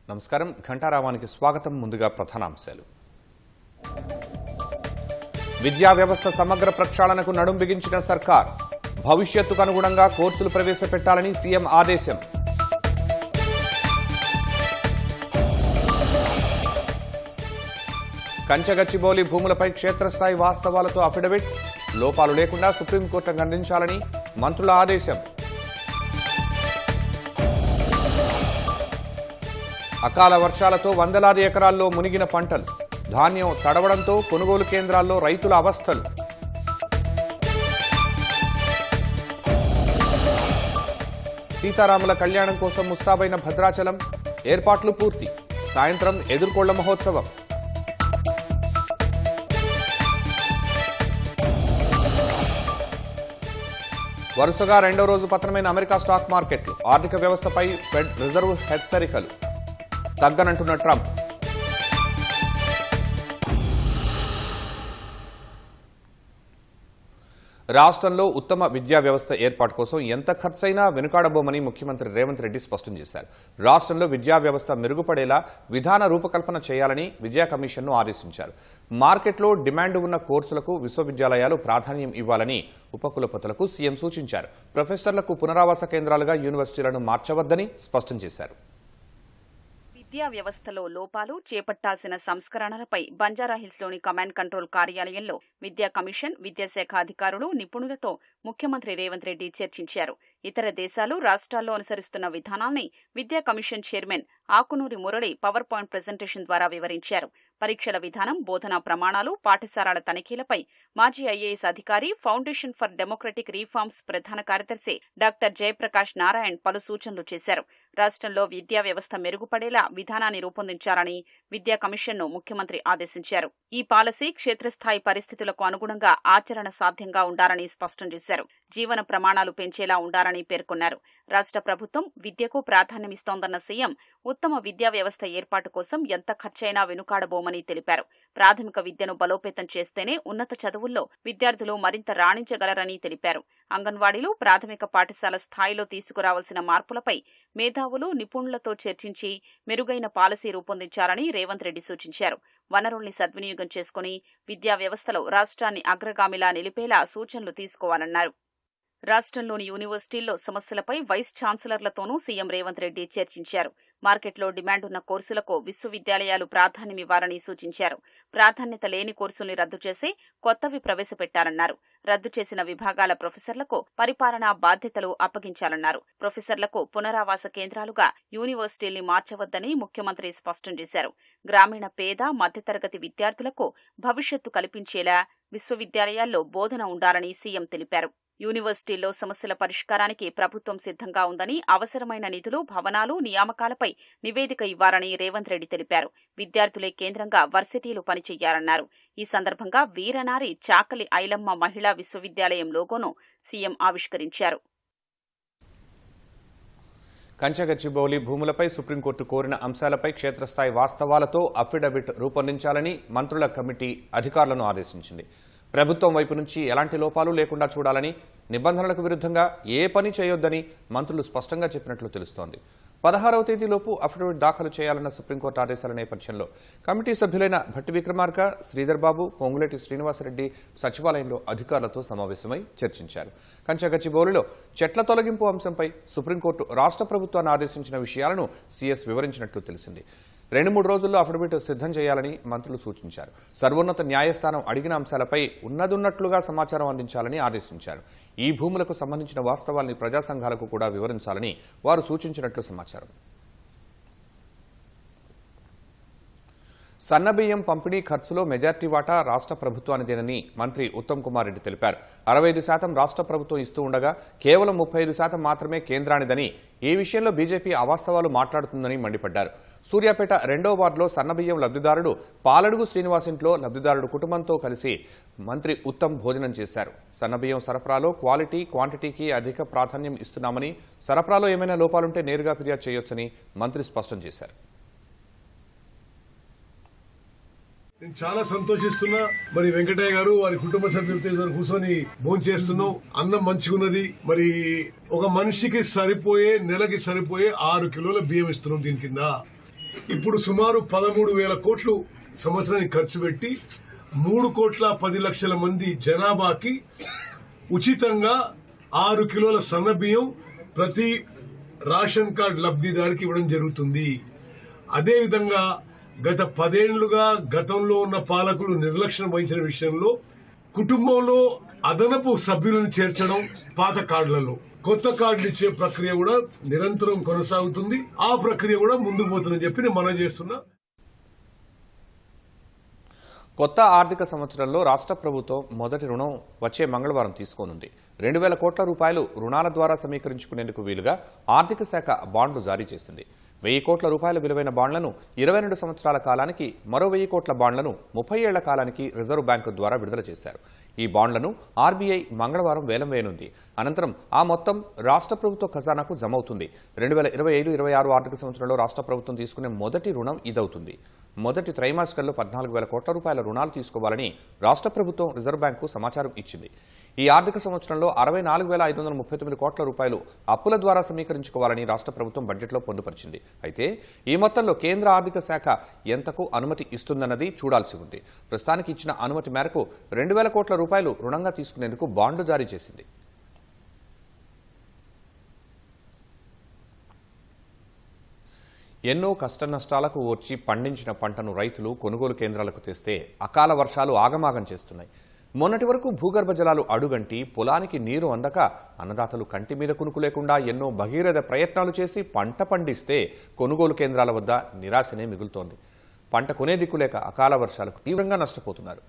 నమస్కారం ఘంటారావానికి స్వాగతం. ముందుగా ప్రధానాంశాలు. విద్యా వ్యవస్థ సమగ్ర ప్రక్షాళనకు నడుం బిగించిన సర్కార్. భవిష్యత్తుకు అనుగుణంగా కోర్సులు ప్రవేశపెట్టాలని సీఎం ఆదేశం. కంచగచ్చిబౌలి భూములపై క్షేత్రస్థాయి వాస్తవాలతో అఫిడవిట్. లోపాలు లేకుండా సుప్రీంకోర్టుకు అందించాలని మంత్రుల ఆదేశం. అకాల వర్షాలతో వందలాది ఎకరాల్లో మునిగిన పంటలు. ధాన్యం తడవడంతో కొనుగోలు కేంద్రాల్లో రైతుల అవస్థలు. సీతారాముల కళ్యాణం కోసం ముస్తాబైన భద్రాచలం. ఏర్పాట్లు పూర్తి. సాయంత్రం ఎదుర్కోళ్ల మహోత్సవం. వరుసగా రెండో రోజు పతనమైన అమెరికా స్టాక్ మార్కెట్లు. ఆర్థిక వ్యవస్థపై ఫెడ్ రిజర్వ్ హెచ్చరికలు. తగ్గనంటున్న ట్రంప్. రాష్ట్రంలో ఉత్తమ విద్యా వ్యవస్థ ఏర్పాటు కోసం ఎంత ఖర్చైనా వెనుకాడబోమని ముఖ్యమంత్రి రేవంత్ రెడ్డి స్పష్టం చేశారు. రాష్ట్రంలో విద్యా వ్యవస్థ మెరుగుపడేలా విధాన రూపకల్పన చేయాలని విద్యా కమిషన్ను ఆదేశించారు. మార్కెట్లో డిమాండ్ ఉన్న కోర్సులకు విశ్వవిద్యాలయాలు ప్రాధాన్యం ఇవ్వాలని ఉపకులపతులకు సీఎం సూచించారు. ప్రొఫెసర్లకు పునరావాస కేంద్రాలుగా యూనివర్సిటీలను మార్చవద్దని స్పష్టం చేశారు. విద్యా వ్యవస్థలో లోపాలు, చేపట్టాల్సిన సంస్కరణలపై బంజారాహిల్స్లోని కమాండ్ కంట్రోల్ కార్యాలయంలో విద్యా కమిషన్, విద్యాశాఖ అధికారులు, నిపుణులతో ముఖ్యమంత్రి రేవంత్ రెడ్డి చర్చించారు. ఇతర దేశాలు, రాష్ట్రాల్లో అనుసరిస్తున్న విధానాల్ని విద్యా commission chairman Akunuri Murali power point presentation ద్వారా వివరించారు. పరీక్షల విధానం, బోధనా ప్రమాణాలు, పాఠశాలల తనిఖీలపై మాజీ ఐఏఎస్ అధికారి, ఫౌండేషన్ ఫర్ డెమోక్రటిక్ రీఫార్మ్స్ ప్రధాన కార్యదర్శి డాక్టర్ జయప్రకాష్ నారాయణ్ పలు సూచనలు చేశారు. రాష్ట్రంలో విద్యా వ్యవస్థ మెరుగుపడేలా విధానాన్ని రూపొందించాలని విద్యా కమిషన్ను ముఖ్యమంత్రి ఆదేశించారు. ఈ పాలసీ క్షేత్రస్థాయి పరిస్థితులకు అనుగుణంగా ఆచరణ సాధ్యంగా ఉండాలని స్పష్టం చేశారు. జీవన ప్రమాణాలు పెంచేలా ఉండాలని పేర్కొన్నారు. రాష్ట్ర ప్రభుత్వం విద్యకు ప్రాధాన్యమిస్తోందన్న సీఎం ఉత్తమ విద్యా వ్యవస్థ ఏర్పాటు కోసం ఎంత ఖర్చైనా వెనుకాడబోమని తెలిపారు. ప్రాథమిక విద్యను బలోపేతం చేస్తేనే ఉన్నత చదువుల్లో విద్యార్థులు మరింత రాణించగలరని తెలిపారు. అంగన్వాడీలు, ప్రాథమిక పాఠశాల స్థాయిలో తీసుకురావాల్సిన మార్పులపై మేధావులు, నిపుణులతో చర్చించి మెరుగైన పాలసీ రూపొందించాలని రేవంత్ రెడ్డి సూచించారు. వనరుల్ని సద్వినియోగం చేసుకుని విద్యా వ్యవస్థలో రాష్ట్రాన్ని అగ్రగామిలా నిలిపేలా సూచనలు తీసుకోవాలన్నారు. రాష్ట్రంలోని యూనివర్సిటీల్లో సమస్యలపై వైస్ ఛాన్సలర్లతోనూ సీఎం రేవంత్ రెడ్డి చర్చించారు. మార్కెట్లో డిమాండ్ ఉన్న కోర్సులకు విశ్వవిద్యాలయాలు ప్రాధాన్యమివ్వాలని సూచించారు. ప్రాధాన్యత లేని కోర్సుల్ని రద్దు చేసి కొత్తవి ప్రవేశపెట్టాలన్నారు. రద్దు చేసిన విభాగాల ప్రొఫెసర్లకు పరిపాలనా బాధ్యతలు అప్పగించాలన్నారు. ప్రొఫెసర్లకు పునరావాస కేంద్రాలుగా యూనివర్సిటీల్ని మార్చవద్దని ముఖ్యమంత్రి స్పష్టం చేశారు. గ్రామీణ పేద, మధ్యతరగతి విద్యార్థులకు భవిష్యత్తు కల్పించేలా విశ్వవిద్యాలయాల్లో బోధన ఉండాలని సీఎం తెలిపారు. యూనివర్సిటీల్లో సమస్యల పరిష్కారానికి ప్రభుత్వం సిద్ధంగా ఉందని, అవసరమైన నిధులు, భవనాలు, నియామకాలపై నివేదిక ఇవ్వాలని రేవంత్ రెడ్డి తెలిపారు. విద్యార్థులే కేంద్రంగా వర్సిటీలు పనిచేయాలన్నారు. ఈ సందర్భంగా వీరనారి చాకలి ఐలమ్మ మహిళా విశ్వవిద్యాలయం లోగోను సీఎం ఆవిష్కరించారు. కంచగచ్చిబౌలి భూములపై సుప్రీంకోర్టు కోరిన అంశాలపై క్షేత్రస్థాయి వాస్తవాలతో అఫిడవిట్ రూపొందించాలని మంత్రుల కమిటీ అధికారులను ఆదేశించింది. ప్రభుత్వం వైపు నుంచి ఎలాంటి లోపాలు లేకుండా చూడాలని, నిబంధనలకు విరుద్ధంగా ఏ పని చేయొద్దని మంత్రులు స్పష్టంగా చెప్పినట్లు తెలుస్తోంది. 16వ తేదీలోపు అఫిడవిట్ దాఖలు చేయాలన్న సుప్రీంకోర్టు ఆదేశాల నేపథ్యంలో కమిటీ సభ్యులైన భట్టి విక్రమార్క, శ్రీధర్ బాబు, పొంగులేటి శ్రీనివాసరెడ్డి సచివాలయంలో అధికారులతో సమావేశమై చర్చించారు. కంచగచ్చిబౌలిలో చెట్ల తొలగింపు అంశంపై సుప్రీంకోర్టు రాష్ట్ర ప్రభుత్వాన్ని ఆదేశించిన విషయాలను సీఎస్ వివరించినట్లు తెలిసింది. 2-3 రోజుల్లో అఫిడవిట్ సిద్ధం చేయాలని మంత్రులు సూచించారు. సర్వోన్నత న్యాయస్థానం అడిగిన అంశాలపై ఉన్నదున్నట్లుగా సమాచారం అందించాలని ఆదేశించారు. ఈ భూములకు సంబంధించిన వాస్తవాల్ని ప్రజా సంఘాలకు కూడా వివరించాలని వారు సూచించినట్లు సమాచారం. సన్నబియ్యం పంపిణీ ఖర్చులో మెజార్టీ వాటా రాష్ట్ర ప్రభుత్వానిదేనని మంత్రి ఉత్తమ్ కుమార్ రెడ్డి తెలిపారు. 65% రాష్ట్ర ప్రభుత్వం ఇస్తూ ఉండగా కేవలం 35% మాత్రమే కేంద్రానిదని, ఈ విషయంలో బీజేపీ అవాస్తవాలు మాట్లాడుతుందని మండిపడ్డారు. సూర్యాపేట 2వ వార్డులో సన్నబియ్యం లబ్ధిదారుడు పాలడుగు శ్రీనివాస్ ఇంట్లో లబ్ధిదారుడు కుటుంబంతో కలిసి మంత్రి ఉత్తమ్ భోజనం చేశారు. సన్నబియ్యం సరఫరాలో క్వాలిటీ, క్వాంటిటీకి అధిక ప్రాధాన్యం ఇస్తున్నామని, సరఫరాలో ఏమైనా లోపాలుంటే నేరుగా ఫిర్యాదు చేయొచ్చని మంత్రి స్పష్టం చేశారు. నేను చాలా సంతోషిస్తున్నా. మరి వెంకటయ్య గారు వారి కుటుంబ సభ్యులతో కూర్చొని భోజనం చేస్తున్నాం. అన్నం మంచిగున్నది. మరి ఒక మనిషికి సరిపోయే, నెలకి సరిపోయే 6 కిలోల బియ్యం ఇస్తున్నాం. దీని కింద ఇప్పుడు సుమారు 13,000 కోట్లు సంవత్సరానికి ఖర్చు పెట్టి 3,10,00,000 మంది జనాభాకి ఉచితంగా 6 కిలోల సన్న బియ్యం ప్రతి రేషన్ కార్డు లబ్ధిదారికి ఇవ్వడం జరుగుతుంది. అదేవిధంగా గత 10 ఏళ్లుగా గతంలో ఉన్న పాలకులు నిర్లక్ష్యం వహించిన విషయంలో కుటుంబంలో అదనపు సభ్యులను చేర్చడం, పాత కార్డులలో కొత్త కార్డులు ఇచ్చే ప్రక్రియ కూడా నిరంతరం కొనసాగుతుంది. ఆ ప్రక్రియ కూడా ముందుకు పోతుందని చెప్పి నేను మనవి చేస్తున్నా. కొత్త ఆర్థిక సంవత్సరంలో రాష్ట్ర ప్రభుత్వం మొదటి రుణం వచ్చే మంగళవారం తీసుకోనుంది. 2,000 కోట్ల రూపాయలు రుణాల ద్వారా సమీకరించుకునేందుకు వీలుగా ఆర్థిక శాఖ బాండ్లు జారీ చేసింది. 1,000 కోట్ల రూపాయల విలువైన బాండ్లను 22 సంవత్సరాల కాలానికి, మరో 1,000 కోట్ల బాండ్లను 30 ఏళ్ల కాలానికి రిజర్వ్ బ్యాంకు ద్వారా విడుదల చేశారు. ఈ బాండ్లను ఆర్బీఐ మంగళవారం వేలం వేయనుంది. అనంతరం ఆ మొత్తం రాష్ట్ర ప్రభుత్వ ఖజానాకు జమ అవుతుంది. 2025-26 ఆర్థిక సంవత్సరంలో రాష్ట్ర ప్రభుత్వం తీసుకునే మొదటి రుణం ఇదవుతుంది. మొదటి త్రైమాసికంలో 14,000 కోట్ల రూపాయల రుణాలు తీసుకోవాలని రాష్ట్ర ప్రభుత్వం రిజర్వ్ బ్యాంకు సమాచారం ఇచ్చింది. ఈ ఆర్థిక సంవత్సరంలో 64,539 కోట్ల రూపాయలు అప్పుల ద్వారా సమీకరించుకోవాలని రాష్ట్ర ప్రభుత్వం బడ్జెట్లో పొందుపరిచింది. అయితే ఈ మొత్తంలో కేంద్ర ఆర్థిక శాఖ ఎంతకు అనుమతి ఇస్తుందన్నది చూడాల్సి ఉంది. ప్రస్తుతానికి ఇచ్చిన అనుమతి మేరకు 2,000 కోట్ల రూపాయలు రుణంగా తీసుకునేందుకు బాండ్లు జారీ చేసింది. ఎన్నో కష్టనష్టాలకు ఓర్చి పండించిన పంటను రైతులు కొనుగోలు కేంద్రాలకు తెస్తే అకాల వర్షాలు ఆగమాగం చేస్తున్నాయి. మొన్నటి వరకు భూగర్భ జలాలు అడుగంటి పొలానికి నీరు అందక అన్నదాతలు కంటి మీద కునుకు లేకుండా ఎన్నో భగీరథ ప్రయత్నాలు చేసి పంట పండిస్తే కొనుగోలు కేంద్రాల వద్ద నిరాశనే మిగులుతోంది. పంట కొనే దిక్కులేక అకాల వర్షాలకు తీవ్రంగా నష్టపోతున్నారు.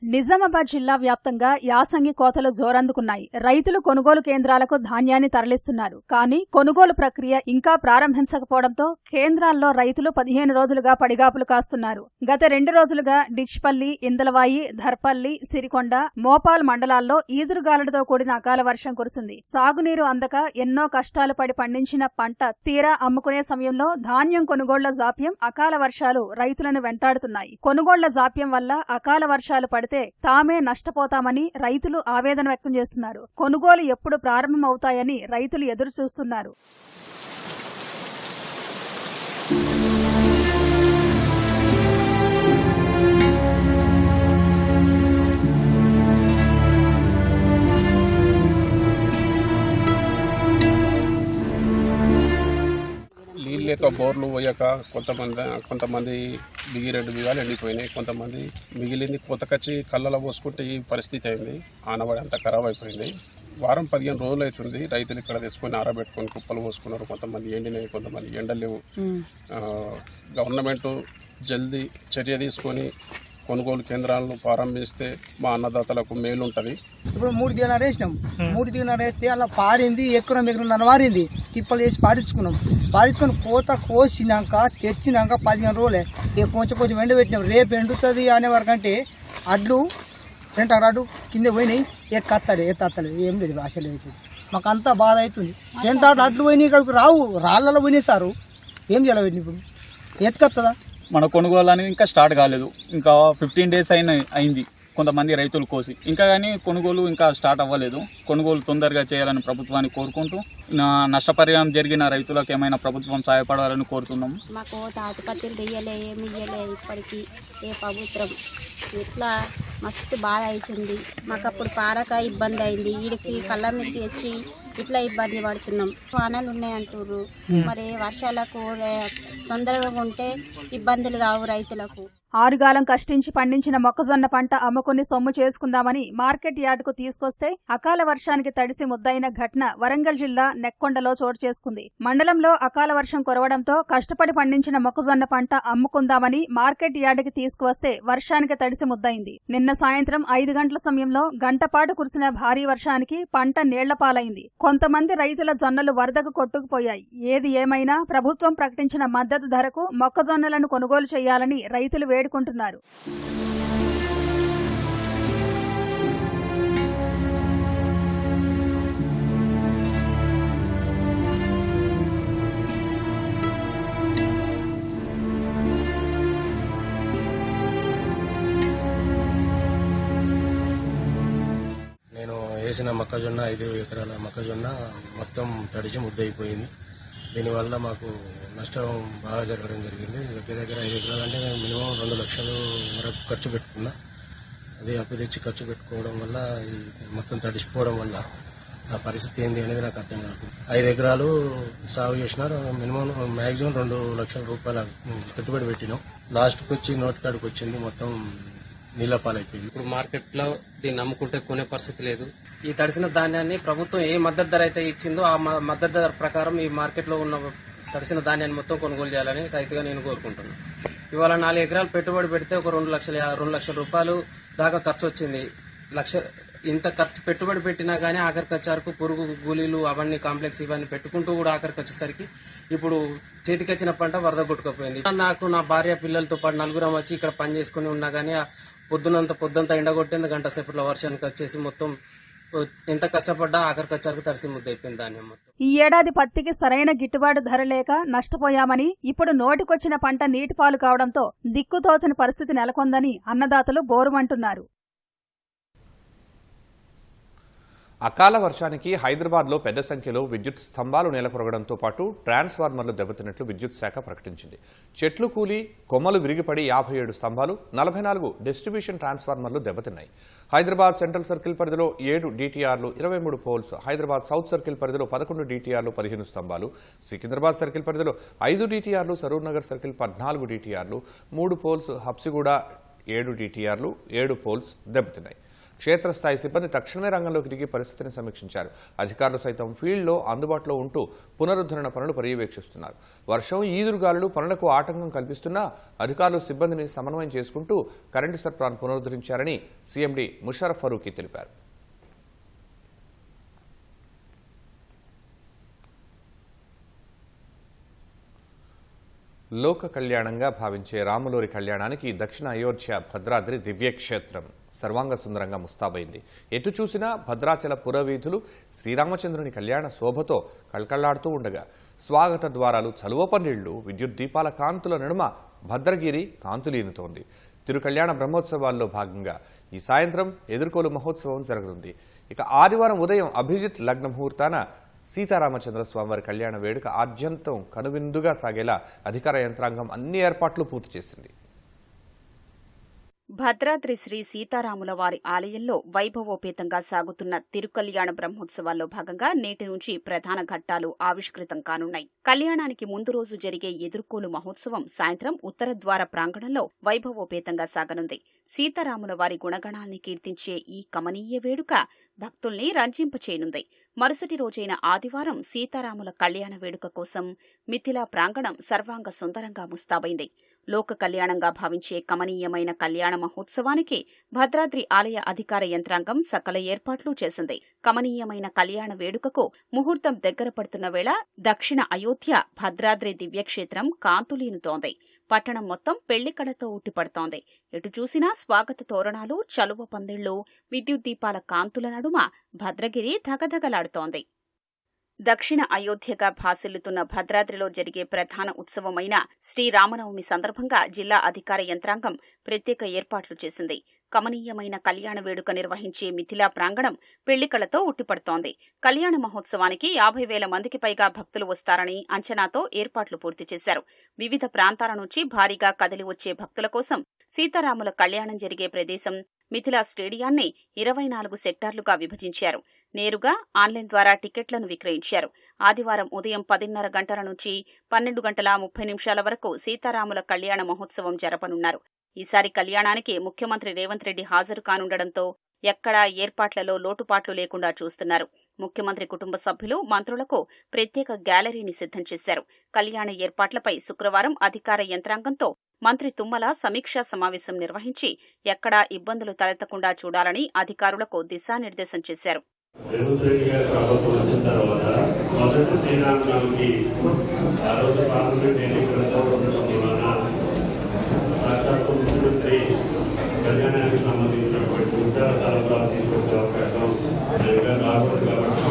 నిజామాబాద్ జిల్లా వ్యాప్తంగా యాసంగి కోతలు జోరందుకున్నాయి. రైతులు కొనుగోలు కేంద్రాలకు ధాన్యాన్ని తరలిస్తున్నారు. కానీ కొనుగోలు ప్రక్రియ ఇంకా ప్రారంభించకపోవడంతో కేంద్రాల్లో రైతులు 15 రోజులుగా పడిగాపులు కాస్తున్నారు. గత 2 రోజులుగా డిచ్పల్లి, ఇందలవాయి, ధర్పల్లి, సిరికొండ, మోపాల్ మండలాల్లో ఈదురుగాలులతో కూడిన అకాల వర్షం కురిసింది. సాగునీరు అందక ఎన్నో కష్టాలు పడి పండించిన పంట తీరా అమ్ముకునే సమయంలో ధాన్యం కొనుగోళ్ల జాప్యం, అకాల వర్షాలు రైతులను వెంటాడుతున్నాయి. కొనుగోళ్ల జాప్యం వల్ల అకాల వర్షాలు పడితే తామే నష్టపోతామని రైతులు ఆవేదన వ్యక్తం చేస్తున్నారు. కొనుగోలు ఎప్పుడు ప్రారంభమవుతాయని రైతులు ఎదురు చూస్తున్నారు. నీళ్ళు లేక బోర్లు పోయాక కొంతమంది బిగి 2 బిగాలు ఎండిపోయినాయి. కొంతమంది మిగిలింది కొత్తకచ్చి కళ్ళలో పోసుకుంటే ఈ పరిస్థితి అయింది. ఆనవాడి అంతా ఖరాబ్ అయిపోయింది. వారం 15 రోజులు అవుతుంది. రైతులు ఇక్కడ తెచ్చుకొని ఆరబెట్టుకొని కుప్పలు పోసుకున్నారు. కొంతమంది ఎండినాయి, కొంతమంది ఎండలేవు. గవర్నమెంట్ జల్దీ చర్య తీసుకొని కొనుగోలు కేంద్రాలను ప్రారంభిస్తే మా అన్నదాతలకు మేలు ఉంటుంది. ఇప్పుడు 3 దినాలు వేసినాం. 3 దినాలు వేస్తే అలా పారింది, ఎక్కడం ఎక్కడ వారింది. తిప్పలు వేసి పారించుకొని కోత కోసినాక తెచ్చినాక 15 రోజులే కొంచెం ఎండబెట్టినాం. రేపు ఎండుతుంది అనే వరకంటే అడ్లు 2 అడ్డు కింద పోయినాయి. ఎత్తలేదు ఏం లేదు, ఆశ లేదు. మాకు అంతా బాధ అవుతుంది. 2 అడ్లు పోయినాయి, రావు రాళ్ళలో పోయినాయి సారు. ఏం చేయాలి ఇప్పుడు? ఎత్తుకొస్తుందా? మన కొనుగోలు అనేది ఇంకా స్టార్ట్ కాలేదు. ఇంకా 15 డేస్ అయింది కొంతమంది రైతులు కోసి, ఇంకా కానీ కొనుగోలు ఇంకా స్టార్ట్ అవ్వలేదు. కొనుగోలు తొందరగా చేయాలని ప్రభుత్వాన్ని కోరుకుంటూ నష్టపరిహారం జరిగిన రైతులకు ఏమైనా ప్రభుత్వం సహాయపడాలని కోరుతున్నాం. మాకు తాతపత్రులు తీయలే, ఏమి ఇయ్యలే ఇప్పటికీ ఏ ప్రభుత్వం. ఇట్లా మస్తు బాధ అవుతుంది మాకు. అప్పుడు పారక ఇబ్బంది అయింది, వీడికి కళ్ళ మీద తెచ్చి ఇట్లా ఇబ్బంది పడుతున్నాం. వానలు ఉన్నాయంటారు, మరి వర్షాలకు తొందరగా ఉంటే ఇబ్బందులు కావు రైతులకు. ఆరుగాలం కష్టించి పండించిన మొక్కజొన్న పంట అమ్ముకుని సొమ్ము చేసుకుందామని మార్కెట్ యార్డుకు తీసుకొస్తే అకాల వర్షానికి తడిసి ముద్దయిన ఘటన వరంగల్ జిల్లా నెక్కొండలో చోటు చేసుకుంది. మండలంలో అకాల వర్షం కురవడంతో కష్టపడి పండించిన మొక్కజొన్న పంట అమ్ముకుందామని మార్కెట్ యార్డుకి తీసుకువస్తే వర్షానికి తడిసి ముద్దయింది. నిన్న సాయంత్రం 5 గంటల సమయంలో గంటపాటు కురిసిన భారీ వర్షానికి పంట నీళ్లపాలైంది. కొంతమంది రైతుల జొన్నలు వరదకు కొట్టుకుపోయాయి. ఏది ఏమైనా ప్రభుత్వం ప్రకటించిన మద్దతు ధరకు మొక్కజొన్నలను కొనుగోలు చేయాలని రైతులు వేడుకుంటున్నారు. నేను వేసిన మొక్కజొన్న 5 ఎకరాల మొక్కజొన్న మొత్తం తడిసి ముద్దయిపోయింది. దీనివల్ల మాకు నష్టం బాగా జరగడం జరిగింది. దగ్గర దగ్గర 5 ఎకరాలు అంటే నేను మినిమం 2 లక్షలు వరకు ఖర్చు పెట్టుకున్నా. అది అప్పు తెచ్చి ఖర్చు పెట్టుకోవడం వల్ల ఈ మొత్తం తడిసిపోవడం వల్ల నా పరిస్థితి ఏంటి అనేది నాకు అర్థం కాదు. 5 ఎకరాలు సాగు చేసినారు. మినిమం మ్యాక్సిమం 2 లక్షల రూపాయలు పెట్టుబడి పెట్టినాం. లాస్ట్కి వచ్చి నోటి కాడికి వచ్చింది మొత్తం నీళ్ళ పాలైపోయింది. ఇప్పుడు మార్కెట్లో దీన్ని అమ్ముకుంటే కొనే పరిస్థితి లేదు. ఈ తడిసిన ధాన్యాన్ని ప్రభుత్వం ఏ మద్దతు ధర అయితే ఇచ్చిందో ఆ మద్దతు ధర ప్రకారం ఈ మార్కెట్లో ఉన్న తడిసిన ధాన్యాన్ని మొత్తం కొనుగోలు చేయాలని రైతుగా నేను కోరుకుంటున్నాను. ఇవాళ 4 ఎకరాలు పెట్టుబడి పెడితే ఒక 2 లక్షల రూపాయలు దాకా ఖర్చు వచ్చింది. ఇంత ఖర్చు పెట్టుబడి పెట్టినా కానీ ఆఖరికి వచ్చేసరికి పురుగు గూలీలు అవన్నీ కాంప్లెక్స్ ఇవన్నీ పెట్టుకుంటూ కూడా ఆఖరికి వచ్చేసరికి ఇప్పుడు చేతికొచ్చిన పంట వరద కొట్టుకుపోయింది. నాకు నా భార్య పిల్లలతో పాటు 4 వచ్చి ఇక్కడ పని చేసుకుని ఉన్నా కానీ పొద్దుంతా ఎండగొట్టింది. గంట సేపట్లో వర్షానికి వచ్చేసి మొత్తం ఎంత కష్టపడ్డా ఆఖరికి వచ్చేసరికి తడిసి ముద్దైపోయింది ధాన్యం మొత్తం. ఈ ఏడాది పత్తికి సరైన గిట్టుబాటు ధర లేక నష్టపోయామని, ఇప్పుడు నోటికొచ్చిన పంట నీటిపాలు కావడంతో దిక్కుతోచని పరిస్థితి నెలకొందని అన్నదాతలు బోరుమంటున్నారు. అకాల వర్షానికి హైదరాబాద్లో పెద్ద సంఖ్యలో విద్యుత్ స్తంభాలు నేలకొరగడంతో పాటు ట్రాన్స్ఫార్మర్లు దెబ్బతిన్నట్లు విద్యుత్ శాఖ ప్రకటించింది. చెట్లు కూలి కొమ్మలు విరిగిపడి 57 స్తంభాలు, 44 డిస్ట్రిబ్యూషన్ ట్రాన్స్ఫార్మర్లు దెబ్బతిన్నాయి. హైదరాబాద్ సెంట్రల్ సర్కిల్ పరిధిలో 7 డీటీఆర్లు, 23 పోల్స్, హైదరాబాద్ సౌత్ సర్కిల్ పరిధిలో 11 డీటీఆర్లు, 15 స్తంభాలు, సికింద్రాబాద్ సర్కిల్ పరిధిలో 5 డీటీఆర్లు, సరూర్ నగర్ సర్కిల్ 14 డీటీఆర్లు, 3 పోల్స్, హబ్సిగూడ 7 డీటీఆర్లు, 7 పోల్స్ దెబ్బతిన్నాయి. క్షేత్రస్థాయి సిబ్బంది తక్షణమే రంగంలోకి దిగి పరిస్థితిని సమీక్షించారు. అధికారులు సైతం ఫీల్డ్లో అందుబాటులో ఉంటూ పునరుద్ధరణ పనులు పర్యవేక్షిస్తున్నారు. వర్షం, ఈదురుగాలులు పనులకు ఆటంకం కల్పిస్తున్నా అధికారులు సిబ్బందిని సమన్వయం చేసుకుంటూ కరెంటు సరఫరాను పునరుద్ధరించారని సీఎండీ ముషర్రఫ్ ఫరూకీ తెలిపారు. లోక కళ్యాణంగా భావించే రాములోరి కళ్యాణానికి దక్షిణ అయోధ్య భద్రాద్రి దివ్యక్షేత్రం సర్వాంగ సుందరంగా ముస్తాబైంది. ఎటు చూసినా భద్రాచల పురవీధులు శ్రీరామచంద్రుని కళ్యాణ శోభతో కళకళ్లాడుతూ ఉండగా స్వాగత ద్వారాలు, చలువపన్నీళ్లు, విద్యుత్ దీపాల కాంతుల నడుమ భద్రగిరి కాంతులీనుతోంది. తిరుకళ్యాణ బ్రహ్మోత్సవాల్లో భాగంగా ఈ సాయంత్రం ఎదుర్కోలు మహోత్సవం జరగనుంది. ఇక ఆదివారం ఉదయం అభిజిత్ లగ్న ముహూర్తాన సీతారామచంద్ర స్వామివారి కళ్యాణ వేడుక ఆద్యంతం కనువిందుగా సాగేలా అధికార యంత్రాంగం అన్ని ఏర్పాట్లు పూర్తి చేసింది. భద్రాద్రి శ్రీ సీతారాముల వారి ఆలయంలో వైభవోపేతంగా సాగుతున్న తిరుకల్యాణ బ్రహ్మోత్సవాల్లో భాగంగా నేటి నుంచి ప్రధాన ఘట్టాలు ఆవిష్కృతం కానున్నాయి. కళ్యాణానికి ముందు రోజు జరిగే ఎదుర్కోలు మహోత్సవం సాయంత్రం ఉత్తర ద్వార ప్రాంగణంలో వైభవోపేతంగా సాగనుంది. సీతారాముల వారి గుణగణాల్ని కీర్తించే ఈ కమనీయ వేడుక భక్తుల్ని రంజింపచేయనుంది. మరుసటి రోజైన ఆదివారం సీతారాముల కళ్యాణ వేడుక కోసం మిథిలా ప్రాంగణం సర్వాంగ సుందరంగా ముస్తాబైంది. లోక కళ్యాణంగా భావించే కమనీయమైన కళ్యాణ మహోత్సవానికి భద్రాద్రి ఆలయ అధికార యంత్రాంగం సకల ఏర్పాట్లు చేసింది. కమనీయమైన కళ్యాణ వేడుకకు ముహూర్తం దగ్గర పడుతున్న వేళ దక్షిణ అయోధ్య భద్రాద్రి దివ్యక్షేత్రం కాంతులీనుతోంది. పట్టణం మొత్తం పెళ్లికళతో ఉట్టిపడుతోంది. ఎటు చూసినా స్వాగత తోరణాలు, చలువ పందిళ్లు, విద్యుత్ దీపాల కాంతుల నడుమ భద్రగిరి ధగధగలాడుతోంది. దక్షిణ అయోధ్యగా భాసిల్లుతున్న భద్రాద్రిలో జరిగే ప్రధాన ఉత్సవమైన శ్రీరామనవమి సందర్భంగా జిల్లా అధికార యంత్రాంగం ప్రత్యేక ఏర్పాట్లు చేసింది. కమనీయమైన కళ్యాణ వేడుక నిర్వహించే మిథిలా ప్రాంగణం పెళ్లికళతో ఉట్టిపడుతోంది. కళ్యాణ మహోత్సవానికి 50,000 మందికి పైగా భక్తులు వస్తారని అంచనాతో ఏర్పాట్లు పూర్తి చేశారు. వివిధ ప్రాంతాల నుంచి భారీగా కదిలి వచ్చే భక్తుల కోసం సీతారాముల కళ్యాణం జరిగే ప్రదేశం మిథిలా స్టేడియాన్ని 24 సెక్టార్లుగా విభజించారు. నేరుగా ఆన్లైన్ ద్వారా టికెట్లను విక్రయించారు. ఆదివారం ఉదయం 10:30 గంటల నుంచి 12:30 వరకు సీతారాముల కళ్యాణ మహోత్సవం జరపనున్నారు. ఈసారి కళ్యాణానికి ముఖ్యమంత్రి రేవంత్ రెడ్డి హాజరు కానుండడంతో ఎక్కడా ఏర్పాట్లలో లోటుపాట్లు లేకుండా చూస్తున్నారు. ముఖ్యమంత్రి కుటుంబ సభ్యులు, మంత్రులకు ప్రత్యేక గ్యాలరీని సిద్ధం చేశారు. కళ్యాణ ఏర్పాట్లపై శుక్రవారం అధికార యంత్రాంగంతో మంత్రి తుమ్మల సమీక్షా సమావేశం నిర్వహించి ఎక్కడా ఇబ్బందులు తలెత్తకుండా చూడాలని అధికారులకు దిశానిర్దేశం చేశారు. రేవంత్ రెడ్డి గారి ప్రభుత్వం వచ్చిన తర్వాత మొదటి శ్రీరామనవమికి ఆ రోజు పార్లమెంట్ ఎన్నికలతో ఉండటం వలన సాక్షాత్తు ముఖ్యమంత్రి కళ్యాణానికి సంబంధించినటువంటి ఉద్యోగ సరఫరా తీసుకొచ్చే అవకాశం ఇంకా రాకూడదు కాబట్టి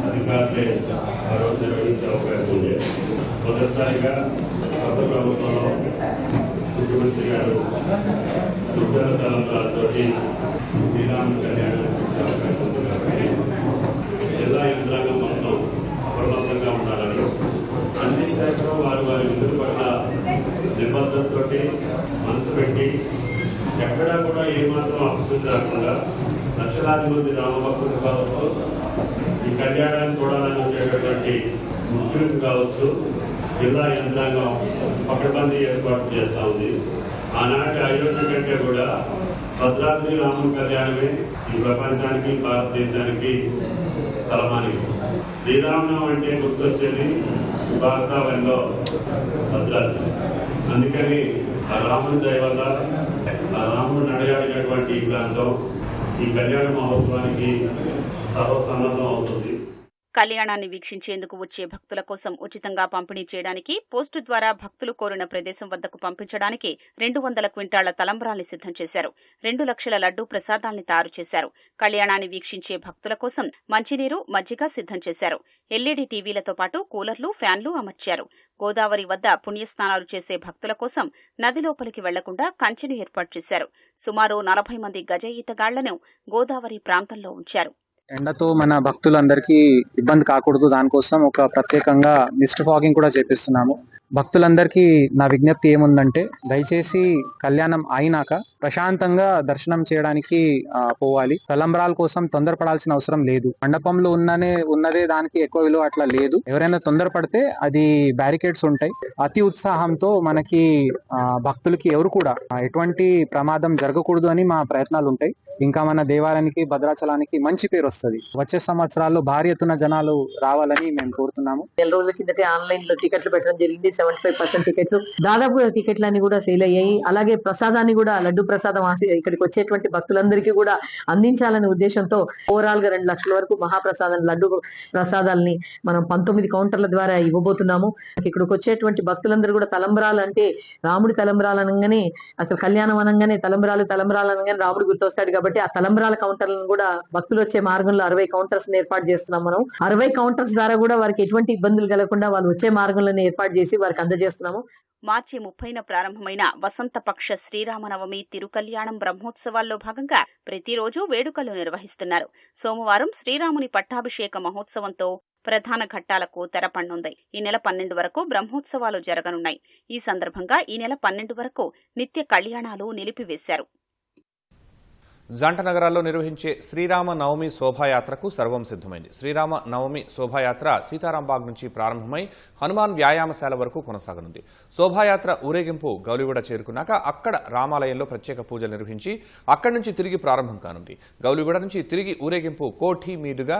అధికారులే ఆ రోజు నిర్వహించే అవకాశం ఉంది. మొదటిసారిగా కొత్త ప్రభుత్వంలో ముఖ్యమంత్రి గారు ఉద్యోగ సరఫరాతో శ్రీరాముల కళ్యాణానికి అవకాశం ఉంది కాబట్టి జిల్లా యంత్రాంగం మొత్తం అప్రమత్తంగా ఉండాలని, అన్ని శాఖలు వారి విధుల పట్ల నిబద్ధతతో మనసు పెట్టి ఎక్కడా కూడా ఏమాత్రం అపశృతి రాకుండా లక్షలాది మంది రామభక్తులు కావచ్చు, ఈ కళ్యాణాన్ని చూడాలని వచ్చేటటువంటి ముఖ్యులు కావచ్చు, జిల్లా యంత్రాంగం పకడ్బందీ ఏర్పాటు చేస్తా ఉంది. ఆనాటి అయోధ్య కంటే కూడా భద్రాద్రి రాముని కళ్యాణమే ఈ ప్రపంచానికి, భారతదేశానికి తలమాని. శ్రీరామనవమి అంటే గుర్తొచ్చేది భారతావనిలో భద్రాద్రి. అందుకని ఆ రాముని దయ వల్ల ఆ రాముడు నడయాడినటువంటి ఈ ప్రాంతం ఈ కళ్యాణ మహోత్సవానికి సర్వసన్నద్ధం అవుతుంది. కళ్యాణాన్ని వీక్షించేందుకు వచ్చే భక్తుల కోసం ఉచితంగా పంపిణీ చేయడానికి పోస్టు ద్వారా భక్తులు కోరిన ప్రదేశం వద్దకు పంపించడానికి 200 క్వింటాళ్ల తలంబ్రాల్ని సిద్ధం చేశారు. 2 లక్షల లడ్డూ ప్రసాదాల్ని తయారు చేశారు. కళ్యాణాన్ని వీక్షించే భక్తుల కోసం మంచినీరు, మజ్జిగ సిద్ధం చేశారు. ఎల్ఈడీ టీవీలతో పాటు కూలర్లు, ఫ్యాన్లు అమర్చారు. గోదావరి వద్ద పుణ్యస్నానాలు చేసే భక్తుల కోసం నది లోపలికి వెళ్లకుండా కంచెను ఏర్పాటు చేశారు. సుమారు 40 మంది గజ ఈతగాళ్లను గోదావరి ప్రాంతంలో ఉంచారు. ఎండతో మన భక్తులందరికీ ఇబ్బంది కాకూడదు, దానికోసం ఒక ప్రత్యేకంగా మిస్ట్ ఫాగింగ్ కూడా చేపిస్తున్నాము. భక్తులందరికీ నా విజ్ఞప్తి ఏముందంటే, దయచేసి కళ్యాణం అయినాక ప్రశాంతంగా దర్శనం చేయడానికి పోవాలి. తలంబ్రాల కోసం తొందరపడాల్సిన అవసరం లేదు. మండపంలో ఉన్నదే దానికి ఎక్కువ విలువ అట్లా లేదు. ఎవరైనా తొందరపడితే అది బ్యారికేడ్స్ ఉంటాయి. అతి ఉత్సాహంతో మనకి భక్తులకి ఎవరు కూడా ఎటువంటి ప్రమాదం జరగకూడదు అని మా ప్రయత్నాలు ఉంటాయి. ఇంకా మన దేవాలయానికి, భద్రాచలానికి మంచి పేరు వస్తుంది. వచ్చే సంవత్సరాల్లో భారీ ఎత్తున జనాలు రావాలని మేము కోరుతున్నాము. నెల రోజుల కిందటే ఆన్లైన్ లో టికెట్లు పెట్టడం జరిగింది. 75% టికెట్లు, దాదాపు టికెట్లన్నీ కూడా సేల్ అయ్యాయి. అలాగే ప్రసాదాన్ని కూడా, లడ్డు ప్రసాదం ఇక్కడికి వచ్చేటువంటి భక్తులందరికీ కూడా అందించాలనే ఉద్దేశంతో ఓవరాల్ గా 2 లక్షల వరకు మహాప్రసాదం, లడ్డు ప్రసాదాలని మనం 19 కౌంటర్ల ద్వారా ఇవ్వబోతున్నాము. ఇక్కడికి వచ్చేటువంటి భక్తులందరూ కూడా తలంబ్రాలు అంటే రాముడి తలంబ్రాలు అనగానే, అసలు కళ్యాణం అనగానే తలంబ్రాలు అనగానే రాముడు గుర్తొస్తాడు. కాబట్టి ఆ తలంబ్రాల కౌంటర్లను కూడా భక్తులు వచ్చే మార్గంలో 60 కౌంటర్స్ ఏర్పాటు చేస్తున్నాం. మనం 60 కౌంటర్స్ ద్వారా కూడా వారికి ఎటువంటి ఇబ్బందులు కలగకుండా వాళ్ళు వచ్చే మార్గంలోనే ఏర్పాటు చేసి వారికి అందజేస్తున్నాము. మార్చి 30న ప్రారంభమైన వసంతపక్ష శ్రీరామనవమి తిరుకల్యాణం బ్రహ్మోత్సవాల్లో భాగంగా ప్రతిరోజు వేడుకలు నిర్వహిస్తున్నారు. సోమవారం శ్రీరాముని పట్టాభిషేక మహోత్సవంతో ప్రధాన ఘట్టాలకు తెరపడనుంది. ఈ నెల 12 వరకు బ్రహ్మోత్సవాలు జరగనున్నాయి. ఈ సందర్భంగా ఈ నెల 12 వరకు నిత్య కళ్యాణాలు నిలిపివేశారు. జంట నగరాల్లో నిర్వహించే శ్రీరామ నవమి శోభాయాత్రకు సర్వం సిద్ధమైంది. శ్రీరామ నవమి శోభాయాత్ర సీతారాంబాగ్ నుంచి ప్రారంభమై హనుమాన్ వ్యాయామశాల వరకు కొనసాగనుంది. శోభాయాత్ర ఊరేగింపు గౌలిగూడ చేరుకున్నాక అక్కడ రామాలయంలో ప్రత్యేక పూజలు నిర్వహించి అక్కడి నుంచి తిరిగి ప్రారంభం కానుంది. గౌలిగూడ నుంచి తిరిగి ఊరేగింపు కోఠి మీదుగా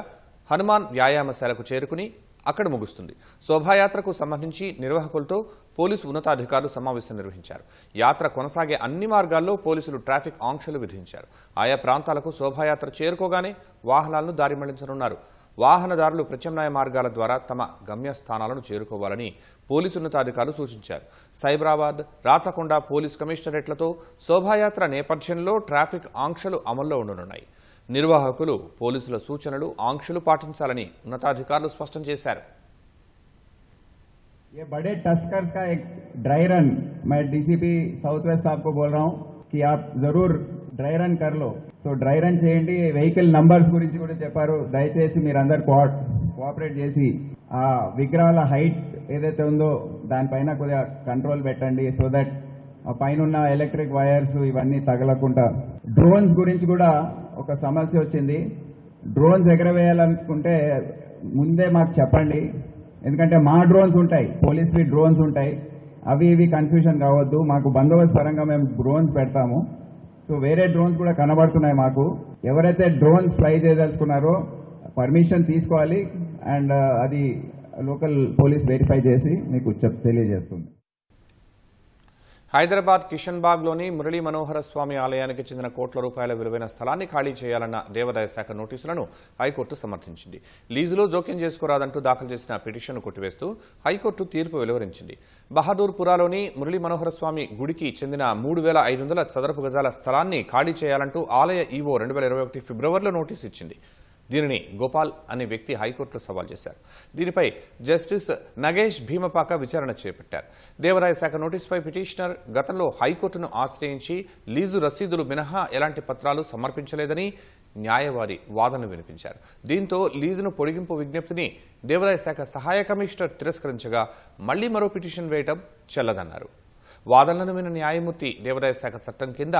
హనుమాన్ వ్యాయామశాలకు చేరుకుని అక్కడ ముగుస్తుంది. శోభాయాత్రకు సంబంధించి నిర్వాహకులతో పోలీసు ఉన్నతాధికారులు సమావేశం నిర్వహించారు. యాత్ర కొనసాగే అన్ని మార్గాల్లో పోలీసులు ట్రాఫిక్ ఆంక్షలు విధించారు. ఆయా ప్రాంతాలకు శోభాయాత్ర చేరుకోగానే వాహనాలను దారి మళ్లించనున్నారు. వాహనదారులు ప్రత్యామ్నాయ మార్గాల ద్వారా తమ గమ్యస్థానాలను చేరుకోవాలని పోలీసు ఉన్నతాధికారులు సూచించారు. సైబరాబాద్, రాచకొండ పోలీస్ కమిషనరేట్లతో శోభాయాత్ర నేపథ్యంలో ట్రాఫిక్ ఆంక్షలు అమల్లో ఉండనున్నాయి. నిర్వాహకులు పోలీసుల సూచనలు, ఆంక్షలు పాటించాలని ఉన్నతాధికారులు స్పష్టం చేశారు. ये बड़े टस्कर्स का एक ड्राई रन, मैं डीसीपी साउथ वेस्ट साहब को बोल रहा हूँ कि आप जरूर డ్రై రన్ కర్లో. సో డ్రై రన్ చేయండి. వెహికల్ నంబర్స్ గురించి కూడా చెప్పారు. దయచేసి మీరందరూ కోఆపరేట్ చేసి ఆ విగ్రహాల హైట్ ఏదైతే ఉందో దానిపైన కొద్దిగా కంట్రోల్ పెట్టండి. సో దట్ ఆ పైన ఉన్న ఎలక్ట్రిక్ వైర్స్ ఇవన్నీ తగలకుండా. డ్రోన్స్ గురించి కూడా ఒక సమస్య వచ్చింది. డ్రోన్స్ ఎగరవేయాలనుకుంటే ముందే మాకు చెప్పండి. ఎందుకంటే మా డ్రోన్స్ ఉంటాయి, పోలీస్వి డ్రోన్స్ ఉంటాయి. అవి ఇవి కన్ఫ్యూజన్ కావద్దు. మాకు బందోబస్తు పరంగా మేము డ్రోన్స్ పెడతాము. సో వేరే డ్రోన్స్ కూడా కనబడుతున్నాయి మాకు. ఎవరైతే డ్రోన్స్ ఫ్లై చేయదలుచుకున్నారో పర్మిషన్ తీసుకోవాలి. అండ్ అది లోకల్ పోలీస్ వెరిఫై చేసి మీకు తెలియజేస్తుంది. హైదరాబాద్ కిషన్బాగ్లోని మురళీ మనోహర స్వామి ఆలయానికి చెందిన కోట్ల రూపాయల విలువైన స్థలాన్ని ఖాళీ చేయాలన్న దేవాదాయ శాఖ నోటీసులను హైకోర్టు సమర్థించింది. లీజులో జోక్యం చేసుకోరాదంటూ దాఖలు చేసిన పిటిషన్ను కొట్టివేస్తూ హైకోర్టు తీర్పు వెలువరించింది. బహదూర్పురాలోని మురళీ మనోహర స్వామి గుడికి చెందిన 3500 చదరపు గజాల స్థలాన్ని ఖాళీ చేయాలంటూ ఆలయ ఈవో 2021 ఫిబ్రవరిలో నోటీసు ఇచ్చింది. దీనిని గోపాల్ అనే వ్యక్తి హైకోర్టులో సవాల్ చేశారు. దీనిపై జస్టిస్ నగేష్ భీమపాక విచారణ చేపట్టారు. దేవాదాయ శాఖ నోటీసుపై పిటిషనర్ గతంలో హైకోర్టును ఆశ్రయించి లీజు రసీదులు మినహా ఎలాంటి పత్రాలు సమర్పించలేదని, న్యాయవాది వాదనలు వినిపించారు. దీంతో లీజును పొడిగింపు విజ్ఞప్తిని దేవాదాయ శాఖ సహాయ కమిషనర్ తిరస్కరించగా మళ్లీ మరో పిటిషన్ వేయటం చెల్లదన్నారు. వాదనలను విన్న న్యాయమూర్తి దేవాదాయ శాఖ చట్టం కింద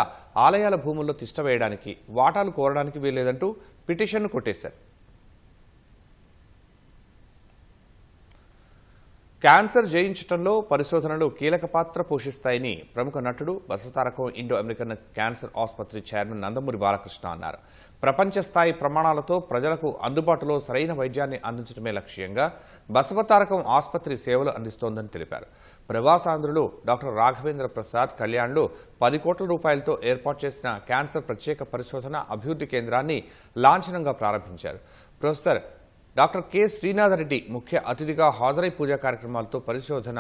ఆలయాల భూముల్లో తిష్ట వేయడానికి, వాటాలు కోరడానికి వీల్లేదంటూ పిటిషన్ను కొట్టేశారు. క్యాన్సర్ జయించడంలో పరిశోధనలు కీలక పాత్ర పోషిస్తాయని ప్రముఖ నటుడు బసవతారకం ఇండో అమెరికన్ క్యాన్సర్ ఆసుపత్రి చైర్మన్ నందమూరి బాలకృష్ణ అన్నారు. ప్రపంచ స్థాయి ప్రమాణాలతో ప్రజలకు అందుబాటులో సరైన వైద్యాన్ని అందించడమే లక్ష్యంగా బసవతారకం ఆసుపత్రి సేవలు అందిస్తోందని తెలిపారు. ప్రవాసాంధ్రులు డాక్టర్ రాఘవేంద్ర ప్రసాద్ కళ్యాణ్లో 10 కోట్ల రూపాయలతో ఏర్పాటు చేసిన క్యాన్సర్ ప్రత్యేక పరిశోధన అభివృద్ధి కేంద్రాన్ని లాంఛనంగా ప్రారంభించారు. ప్రొఫెసర్ డాక్టర్ కె శ్రీనాథరెడ్డి ముఖ్య అతిథిగా హాజరై పూజా కార్యక్రమాలతో పరిశోధన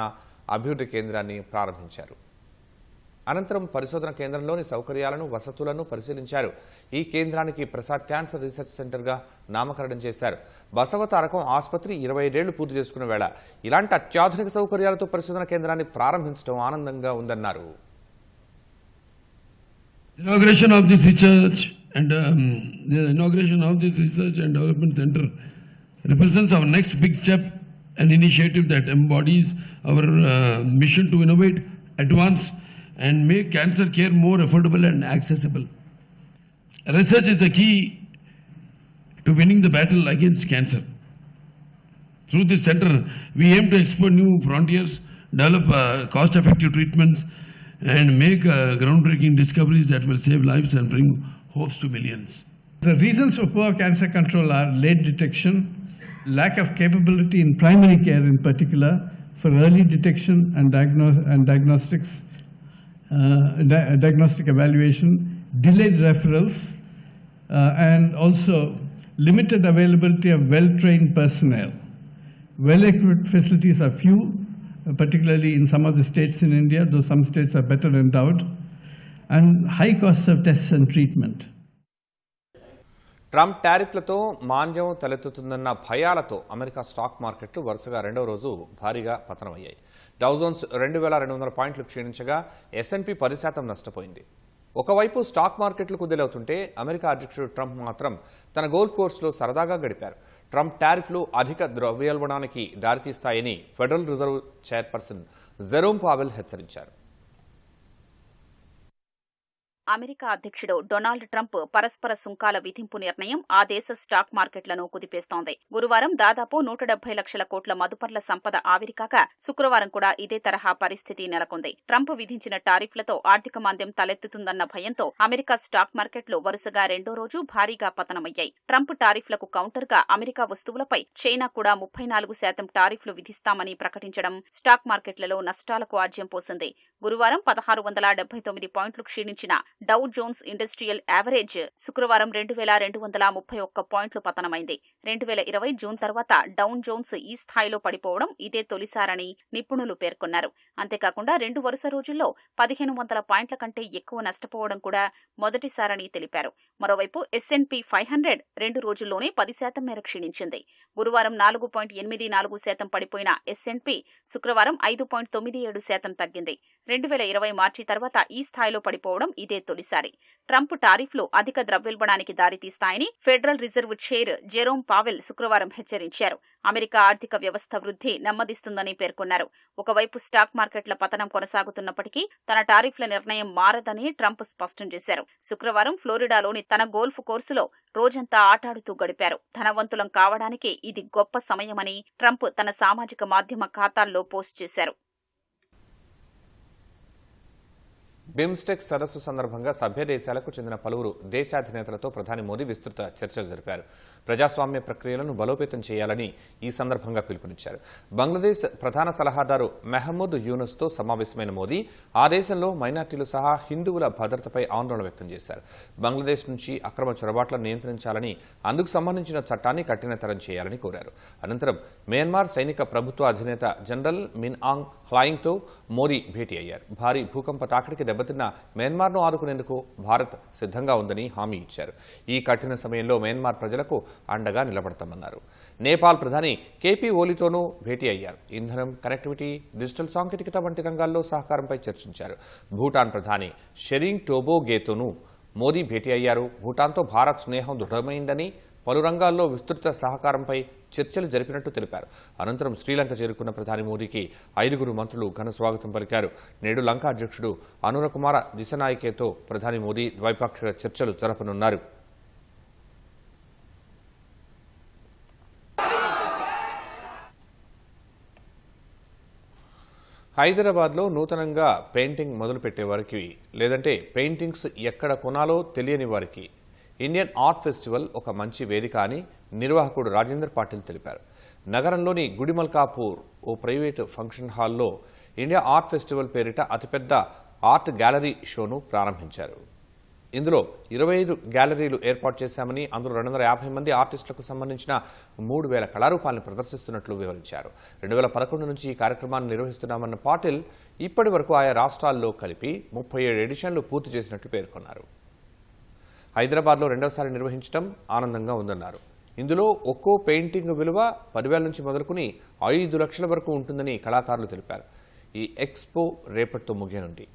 అభివృద్ధి కేంద్రాన్ని ప్రారంభించారు. అనంతరం పరిశోధన కేంద్రంలోని సౌకర్యాలను, వసతులను పరిశీలించారు. ఈ కేంద్రానికి ప్రసాద్ క్యాన్సర్ రీసెర్చ్ సెంటర్గా నామకరణం చేశారు. బసవతారకం ఆసుపత్రి 25 ఏళ్లు పూర్తి చేసుకున్న వేళ ఇలాంటి అత్యాధునిక సౌకర్యాలతో పరిశోధన కేంద్రాన్ని ప్రారంభించడం ఆనందంగా ఉందన్నారు. Inauguration of this research and the inauguration of this research and development center represents our next big step, an initiative that embodies our mission to innovate, advance and make cancer care more affordable and accessible. Research is the key to winning the battle against cancer. Through this center, we aim to explore new frontiers, develop cost-effective treatments and make groundbreaking discoveries that will save lives and bring hopes to millions. The reasons for poor cancer control are late detection, lack of capability in primary care in particular for early detection and diagnostics, diagnostic evaluation, delayed referrals, and also limited availability of well-trained personnel. Well-equipped facilities are few, particularly in some of the states in India, though some states are better endowed, and high costs of tests and treatment. Trump టారిఫ్లతో మాంద్యం తలెత్తుతుందన్న భయాలతో America stock మార్కెట్లు వరుసగా రెండవ రోజు భారీగా పతనమయ్యాయి. Dow Jones 2200 పాయింట్లు క్షీణించగా S&P 10% నష్టపోయింది. ఒకవైపు స్టాక్ మార్కెట్లు కుదేలవుతుంటే అమెరికా అధ్యక్షుడు ట్రంప్ మాత్రం తన గోల్ఫ్ కోర్సులో సరదాగా గడిపారు. ట్రంప్ టారిఫ్లు అధిక ద్రవ్యోల్బణానికి దారితీస్తాయని federal reserve chairperson Jerome Powell హెచ్చరించారు. అమెరికా అధ్యక్షుడు డొనాల్డ్ ట్రంప్ పరస్పర సుంకాల విధింపు నిర్ణయం ఆ దేశ స్టాక్ మార్కెట్లను కుదిపేస్తోంది. గురువారం దాదాపు 170 లక్షల కోట్ల మదుపర్ల సంపద ఆవిరికాక శుక్రవారం కూడా ఇదే తరహా పరిస్థితి నెలకొంది. ట్రంప్ విధించిన టారిఫ్లతో ఆర్థిక మాంద్యం తలెత్తుతుందన్న భయంతో అమెరికా స్టాక్ మార్కెట్లు వరుసగా రెండో రోజు భారీగా పతనమయ్యాయి. ట్రంప్ టారిఫ్లకు కౌంటర్గా అమెరికా వస్తువులపై చైనా కూడా 34% టారిఫ్లు విధిస్తామని ప్రకటించడం స్టాక్ మార్కెట్లలో నష్టాలకు ఆజ్యం పోసింది. గురువారం 1679 పాయింట్లు క్షీణించిన డౌ జోన్స్ ఇండస్ట్రియల్ యావరేజ్ శుక్రవారం 2231 పాయింట్లు పతనమైంది. 2020 జూన్ తర్వాత డౌన్ జోన్స్ ఈ స్థాయిలో పడిపోవడం ఇదే తొలిసారని నిపుణులు పేర్కొన్నారు. అంతేకాకుండా 2 వరుస రోజుల్లో 1500 పాయింట్ల కంటే ఎక్కువ నష్టపోవడం కూడా మొదటిసారని తెలిపారు. మరోవైపు S&P 500 2 రోజుల్లోనే 10% మేర క్షీణించింది. గురువారం 4.84% పడిపోయిన S&P శుక్రవారం 5.97% తగ్గింది. 2020 మార్చి తర్వాత ఈ స్థాయిలో పడిపోవడం ఇదే తొలిసారి. ట్రంప్ టారిఫ్లు అధిక ద్రవ్యోల్బణానికి దారితీస్తాయని federal reserve chair Jerome Powell శుక్రవారం హెచ్చరించారు. అమెరికా ఆర్థిక వ్యవస్థ వృద్ధి నెమ్మదిస్తుందని పేర్కొన్నారు. ఒకవైపు స్టాక్ మార్కెట్ల పతనం కొనసాగుతున్నప్పటికీ తన టారిఫ్ల నిర్ణయం మారదని ట్రంప్ స్పష్టం చేశారు. శుక్రవారం ఫ్లోరిడాలోని తన గోల్ఫ్ కోర్సులో రోజంతా ఆటాడుతూ గడిపారు. ధనవంతులం కావడానికి ఇది గొప్ప సమయమని ట్రంప్ తన సామాజిక మాధ్యమ ఖాతాల్లో పోస్ట్ చేశారు. బిమ్స్టెక్ సదస్సు సందర్భంగా సభ్య దేశాలకు చెందిన పలువురు దేశాధినేతలతో ప్రధాని మోదీ విస్తృత చర్చలు జరిపారు. ప్రజాస్వామ్య ప్రక్రియలను బలోపేతం చేయాలని ఈ సందర్భంగా పిలుపునిచ్చారు. బంగ్లాదేశ్ ప్రధాన సలహాదారు మెహమూద్ యూనుస్తో సమావేశమైన మోదీ ఆ దేశంలో మైనార్టీలు సహా హిందువుల భద్రతపై ఆందోళన వ్యక్తం చేశారు. బంగ్లాదేశ్ నుంచి అక్రమ చొరబాట్లను నియంత్రించాలని, అందుకు సంబంధించిన చట్టాన్ని కఠినతరం చేయాలని కోరారు. అనంతరం మయన్మార్ సైనిక ప్రభుత్వ అధినేత జనరల్ మిన్ ఆంగ్ హ్లాయింగ్తో మోదీ భేటీ అయ్యారు. భారీ భూకంప తాకిడికి దెబ్బతిన్న మయన్మార్ను ఆదుకునేందుకు భారత్ సిద్ధంగా ఉందని హామీ ఇచ్చారు. ఈ కఠిన సమయంలో మయన్మార్ ప్రజలకు అండగా నిలబడతామన్నారు. నేపాల్ ప్రధాని కేపీ ఓలీతోనూ భేటీ అయ్యారు. ఇంధనం, కనెక్టివిటీ, డిజిటల్ సాంకేతికత వంటి రంగాల్లో సహకారంపై చర్చించారు. భూటాన్ ప్రధాని షెరింగ్ టోబోగేతోనూ మోదీ భేటీ అయ్యారు. భూటాన్తో భారత్ స్నేహం దృఢమైందని, పలు రంగాల్లో విస్తృత సహకారంపై చర్చలు జరిపినట్టు తెలిపారు. అనంతరం శ్రీలంక చేరుకున్న ప్రధాని మోదీకి 5 మంత్రులు ఘన స్వాగతం పలికారు. నేడు లంక అధ్యక్షుడు అనురకుమార దిశనాయకేతో ప్రధాని మోదీ ద్వైపాక్షిక చర్చలు జరపనున్నారు. హైదరాబాద్లో నూతనంగా పెయింటింగ్ మొదలుపెట్టే వారికి, లేదంటే పెయింటింగ్స్ ఎక్కడ కొనాలో తెలియని వారికి ఇండియన్ ఆర్ట్ ఫెస్టివల్ ఒక మంచి వేదిక అని నిర్వాహకుడు రాజేందర్ పాటిల్ తెలిపారు. నగరంలోని గుడిమల్కాపూర్ ఓ ప్రైవేటు ఫంక్షన్ హాల్లో ఇండియా ఆర్ట్ ఫెస్టివల్ పేరిట అతిపెద్ద ఆర్ట్ గ్యాలరీ షోను ప్రారంభించారు. ఇందులో 25 గ్యాలరీలు ఏర్పాటు చేశామని, అందులో 250 మంది ఆర్టిస్టులకు సంబంధించిన 3000 కళారూపాలను ప్రదర్శిస్తున్నట్లు వివరించారు. 2011 నుంచి ఈ కార్యక్రమాన్ని నిర్వహిస్తున్నామన్న పాటిల్ ఇప్పటి వరకు ఆయా రాష్ట్రాల్లో కలిపి 37 ఎడిషన్లు పూర్తి చేసినట్లు పేర్కొన్నారు. హైదరాబాద్లో రెండవసారి నిర్వహించడం ఆనందంగా ఉందన్నారు. ఇందులో ఒక్కో పెయింటింగ్ విలువ 10,000 నుంచి మొదలుకుని 5 లక్షల వరకు ఉంటుందని కళాకారులు తెలిపారు. ఈ ఎక్స్పో రేపటితో ముగియనుంది.